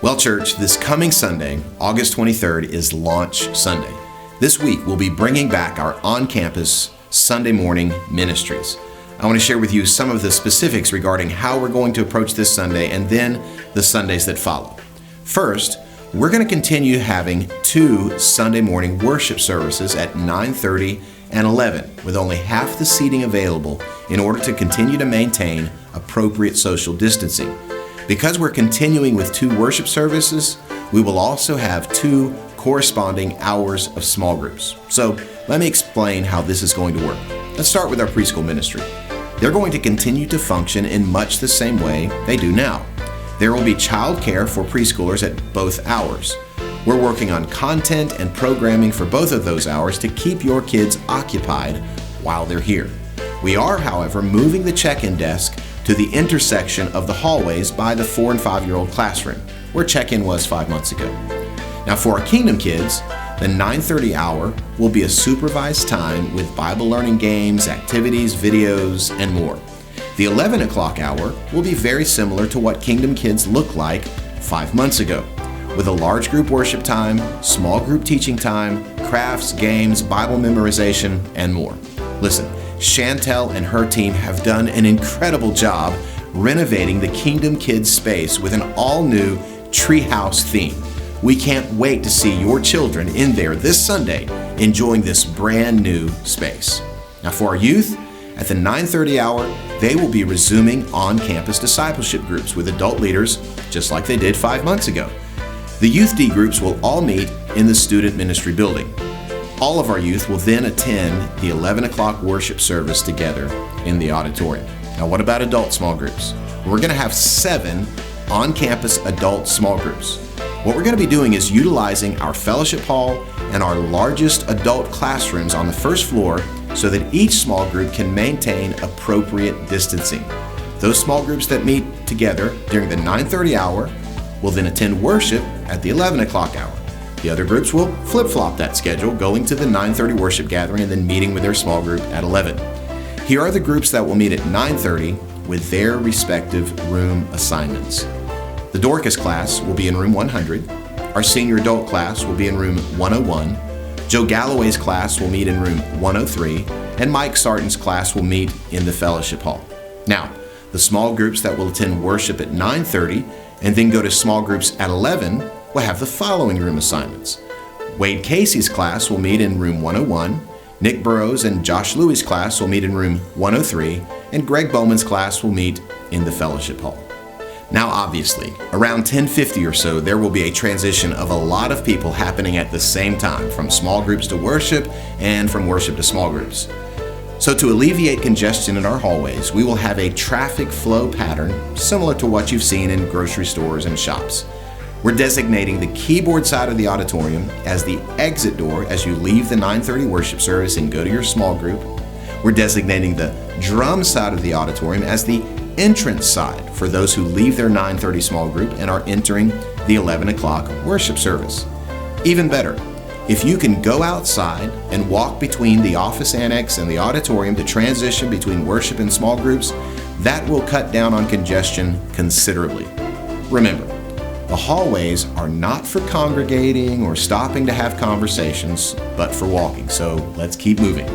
Well, church, this coming Sunday, August 23rd, is Launch Sunday. This week, we'll be bringing back our on-campus Sunday morning ministries. I want to share with you some of the specifics regarding how we're going to approach this Sunday and then the Sundays that follow. First, we're going to continue having 2 Sunday morning worship services at 9:30 and 11, with only half the seating available in order to continue to maintain appropriate social distancing. Because we're continuing with 2 worship services, we will also have 2 corresponding hours of small groups. So let me explain how this is going to work. Let's start with our preschool ministry. They're going to continue to function in much the same way they do now. There will be child care for preschoolers at both hours. We're working on content and programming for both of those hours to keep your kids occupied while they're here. We are, however, moving the check-in desk to the intersection of the hallways by the 4 and 5-year-old classroom, where check-in was 5 months ago. Now for our Kingdom kids, the 9:30 hour will be a supervised time with Bible learning games, activities, videos, and more. The 11 o'clock hour will be very similar to what Kingdom kids looked like 5 months ago, with a large group worship time, small group teaching time, crafts, games, Bible memorization, and more. Listen, Chantel and her team have done an incredible job renovating the Kingdom Kids space with an all-new treehouse theme. We can't wait to see your children in there this Sunday enjoying this brand new space. Now for our youth, at the 9:30 hour, they will be resuming on-campus discipleship groups with adult leaders just like they did 5 months ago. The youth D groups will all meet in the student ministry building. All of our youth will then attend the 11 o'clock worship service together in the auditorium. Now, what about adult small groups? We're going to have 7 on-campus adult small groups. What we're going to be doing is utilizing our fellowship hall and our largest adult classrooms on the first floor so that each small group can maintain appropriate distancing. Those small groups that meet together during the 9:30 hour will then attend worship at the 11 o'clock hour. The other groups will flip-flop that schedule, going to the 9:30 worship gathering and then meeting with their small group at 11. Here are the groups that will meet at 9:30 with their respective room assignments. The Dorcas class will be in room 100. Our senior adult class will be in room 101. Joe Galloway's class will meet in room 103. And Mike Sarton's class will meet in the fellowship hall. Now, the small groups that will attend worship at 9:30 and then go to small groups at 11 will have the following room assignments. Wade Casey's class will meet in room 101, Nick Burrows and Josh Louis' class will meet in room 103, and Greg Bowman's class will meet in the fellowship hall. Now obviously, around 10:50 or so, there will be a transition of a lot of people happening at the same time, from small groups to worship and from worship to small groups. So to alleviate congestion in our hallways, we will have a traffic flow pattern similar to what you've seen in grocery stores and shops. We're designating the keyboard side of the auditorium as the exit door as you leave the 9:30 worship service and go to your small group. We're designating the drum side of the auditorium as the entrance side for those who leave their 9:30 small group and are entering the 11 o'clock worship service. Even better, if you can go outside and walk between the office annex and the auditorium to transition between worship and small groups, that will cut down on congestion considerably. Remember, the hallways are not for congregating or stopping to have conversations, but for walking, so let's keep moving.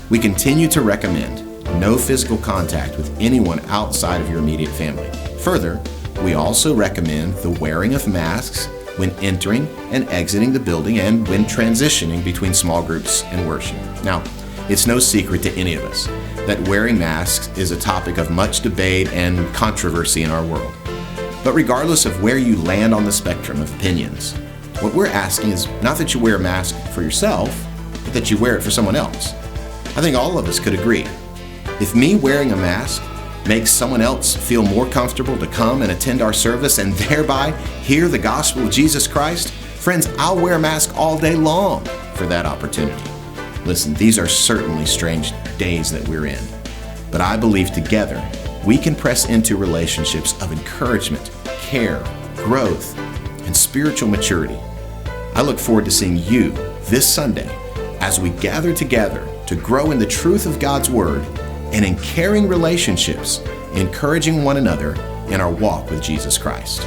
We continue to recommend no physical contact with anyone outside of your immediate family. Further, we also recommend the wearing of masks when entering and exiting the building and when transitioning between small groups and worship. Now, it's no secret to any of us that wearing masks is a topic of much debate and controversy in our world. But regardless of where you land on the spectrum of opinions, what we're asking is not that you wear a mask for yourself, but that you wear it for someone else. I think all of us could agree. If me wearing a mask makes someone else feel more comfortable to come and attend our service and thereby hear the gospel of Jesus Christ, friends, I'll wear a mask all day long for that opportunity. Listen, these are certainly strange days that we're in, but I believe together we can press into relationships of encouragement, care, growth, and spiritual maturity. I look forward to seeing you this Sunday as we gather together to grow in the truth of God's Word and in caring relationships, encouraging one another in our walk with Jesus Christ.